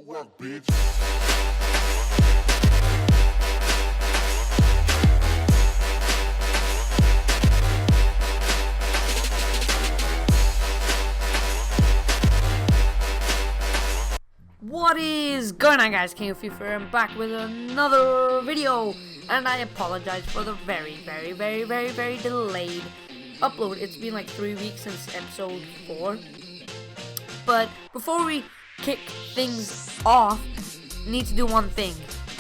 work, bitch. What is going on, guys? King of FIFA. I'm back with another video, and I apologize for the very delayed upload. It's been like 3 weeks since episode 4. But before we kick things off, need to do one thing,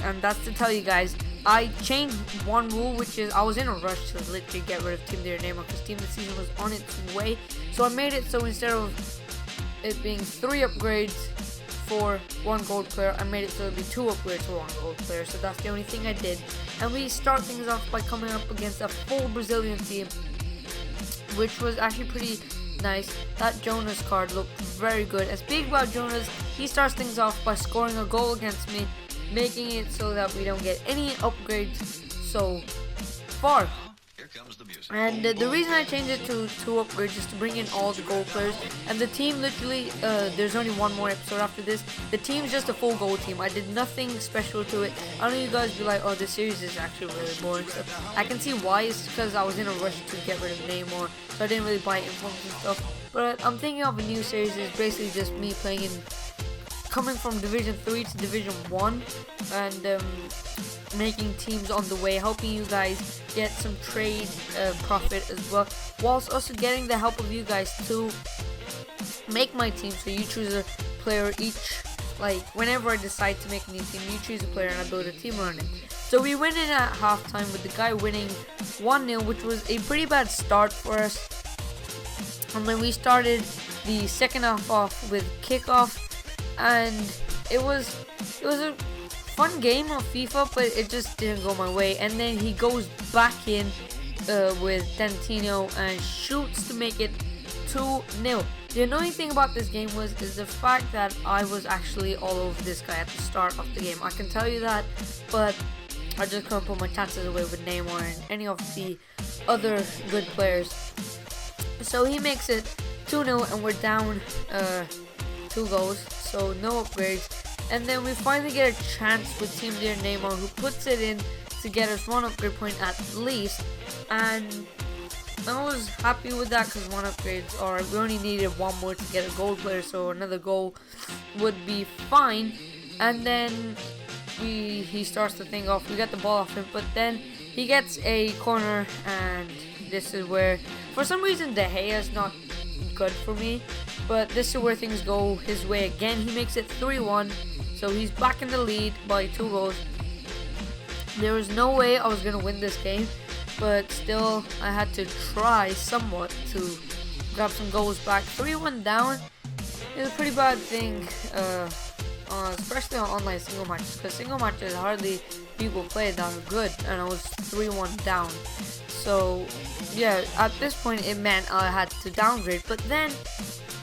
and that's to tell you guys I changed one rule, which is I was in a rush to literally get rid of Team of the Neymar because Team of the Season was on its way. So I made it so instead of it being 3 upgrades for 1 gold player, I made it so it'd be 2 upgrades for 1 gold player. So that's the only thing I did. And we start things off by coming up against a full Brazilian team, which was actually pretty nice. That Jonas card looked very good. And speaking about Jonas, he starts things off by scoring a goal against me, making it so that we don't get any upgrades so far. And the reason I changed it to 2 upgrades is to bring in all the gold players. And the team literally, there's only one more episode after this. The team's just a full gold team. I did nothing special to it. I know you guys be like, oh, this series is actually really boring. So I can see why. It's because I was in a rush to get rid of Neymar, so I didn't really buy influence and stuff. But I'm thinking of a new series. It's basically just me playing in, coming from Division 3 to Division 1, and making teams on the way, helping you guys get some trade profit as well, whilst also getting the help of you guys to make my team. So you choose a player each, like whenever I decide to make a new team, you choose a player and I build a team around him. So we went in at halftime with the guy winning 1-0, which was a pretty bad start for us. And then we started the second half off with kickoff, and it was a fun game of FIFA, but it just didn't go my way. And then he goes back in with Dantino and shoots to make it 2-0. The annoying thing about this game is the fact that I was actually all over this guy at the start of the game. I can tell you that, but I just couldn't put my chances away with Neymar and any of the other good players. So he makes it 2-0, and we're down 2 goals, so no upgrades. And then we finally get a chance with Team Dear Neymar, who puts it in to get us 1 upgrade point at least. And I was happy with that because 1 upgrades are, we only needed 1 more to get a gold player, so another goal would be fine. And then he starts the thing off, we get the ball off him, but then he gets a corner, and this is where, for some reason, De Gea is not good for me, but this is where things go his way again. He makes it 3-1, so he's back in the lead by 2 goals. There was no way I was going to win this game, but still I had to try somewhat to grab some goals back. 3-1 down is a pretty bad thing, especially on online single matches, because single matches hardly people play that are good, and I was 3-1 down. So yeah, at this point it meant I had to downgrade, but then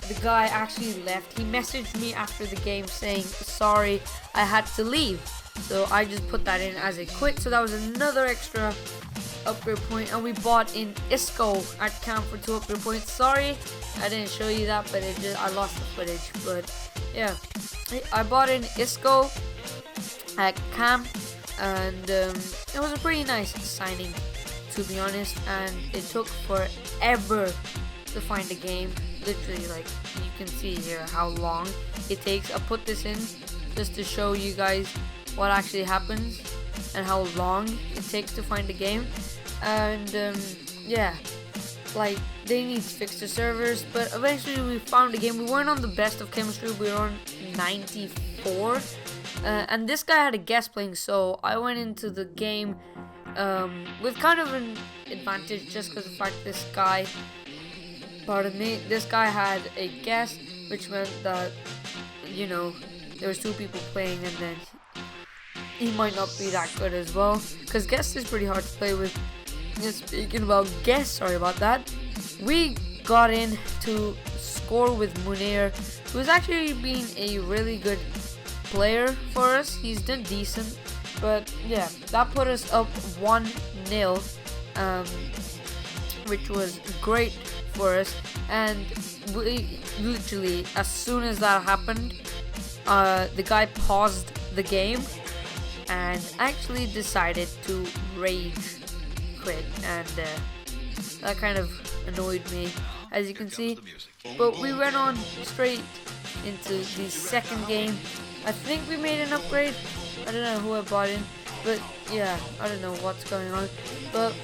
the guy actually left. He messaged me after the game saying sorry, I had to leave. So I just put that in as a quit. So that was another extra upgrade point, and we bought in Isco at camp for 2 upgrade points. Sorry I didn't show you that, but I lost the footage. But yeah, I bought in Isco at camp, and it was a pretty nice signing, to be honest, and it took forever to find a game. Literally, like, you can see here how long it takes. I put this in just to show you guys what actually happens and how long it takes to find a game. And yeah, like, they need to fix the servers, but eventually we found a game. We weren't on the best of chemistry, we were on 94, and this guy had a guest playing, so I went into the game with kind of an advantage, just because of the fact this guy, pardon me, this guy had a guest, which meant that, you know, there was 2 people playing, and then he might not be that good as well, because guest is pretty hard to play with. And speaking about guest, sorry about that, we got in to score with Munir, who's actually been a really good player for us. He's done decent, but yeah, that put us up 1-0, which was great for us. And we literally, as soon as that happened, the guy paused the game and actually decided to rage quit, and that kind of annoyed me, as you can see. But we went on straight into the second game. I think we made an upgrade. I don't know who I bought in, but yeah, I don't know what's going on. But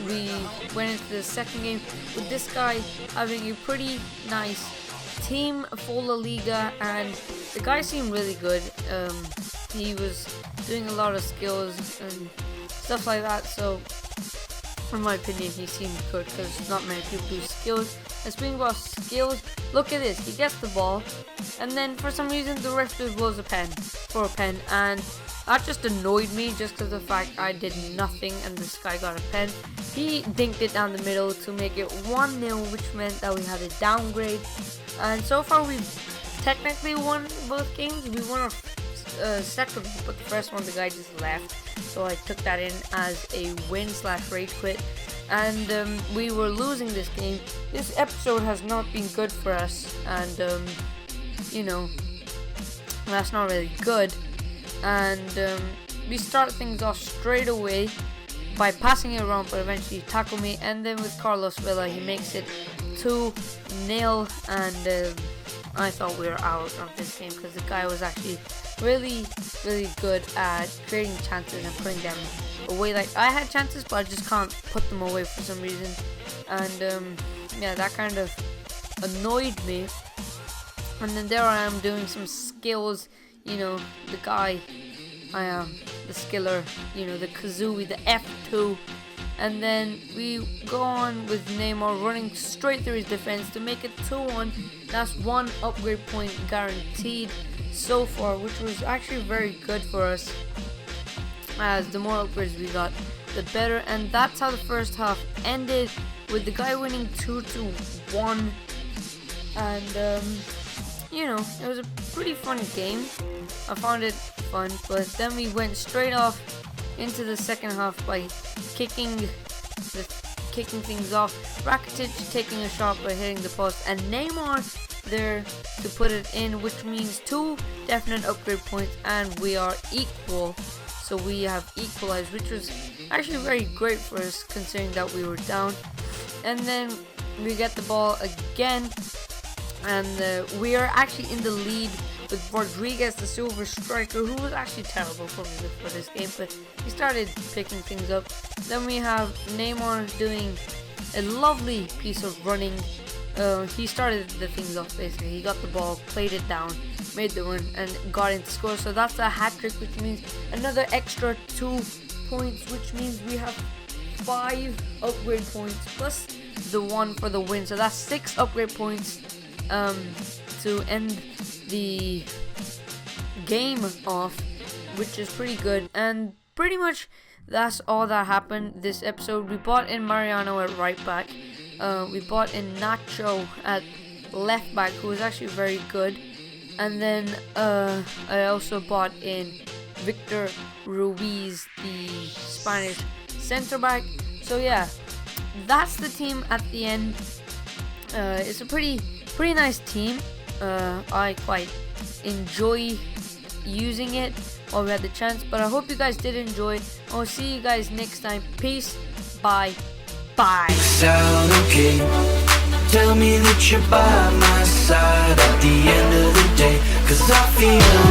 we went into the second game with this guy having a pretty nice team for La Liga, and the guy seemed really good. He was doing a lot of skills and stuff like that, so in my opinion he seemed good because not many people do skills. And speaking about skills, look at this, he gets the ball and then for some reason the ref just blows a pen for a pen, and that just annoyed me just because of the fact I did nothing and this guy got a pen. He dinked it down the middle to make it 1-0, which meant that we had a downgrade, and so far we've technically won both games. We won our second, but the first one the guy just left, so I took that in as a win / rage quit, and we were losing this game. This episode has not been good for us, and you know, that's not really good. And we start things off straight away by passing it around, but eventually he tackled me, and then with Carlos Villa he makes it 2-0, and I thought we were out of this game because the guy was actually really good at creating chances and putting them away. Like, I had chances, but I just can't put them away for some reason, and yeah, that kind of annoyed me. And then there I am doing some skills, you know, the guy, I am the skiller, you know, the Kazooie, the F2, and then we go on with Neymar running straight through his defense to make it 2-1. That's 1 upgrade point guaranteed so far, which was actually very good for us, as the more upgrades we got, the better. And that's how the first half ended, with the guy winning 2-1, and you know, it was a pretty fun game. I found it fun, but then we went straight off into the second half by kicking things off. Rakitic taking a shot by hitting the post, and Neymar there to put it in, which means 2 definite upgrade points, and we are equal. So we have equalized, which was actually very great for us considering that we were down. And then we get the ball again, and we are actually in the lead with Rodriguez, the silver striker, who was actually terrible for me for this game, but he started picking things up. Then we have Neymar doing a lovely piece of running. He started the things off basically. He got the ball, played it down, made the run, and got in to score. So that's a hat trick, which means another extra 2 points, which means we have 5 upgrade points plus the 1 for the win. So that's 6 upgrade points to end the game off, which is pretty good. And pretty much that's all that happened this episode. We bought in Mariano at right back. We bought in Nacho at left back, who was actually very good. And then I also bought in Victor Ruiz, the Spanish center back. So yeah, that's the team at the end. It's a pretty nice team. I quite enjoy using it while we had the chance, but I hope you guys did enjoy. I'll see you guys next time. Peace. Bye. Sound okay? Tell me that you're by my side at the end of the day, 'cause I feel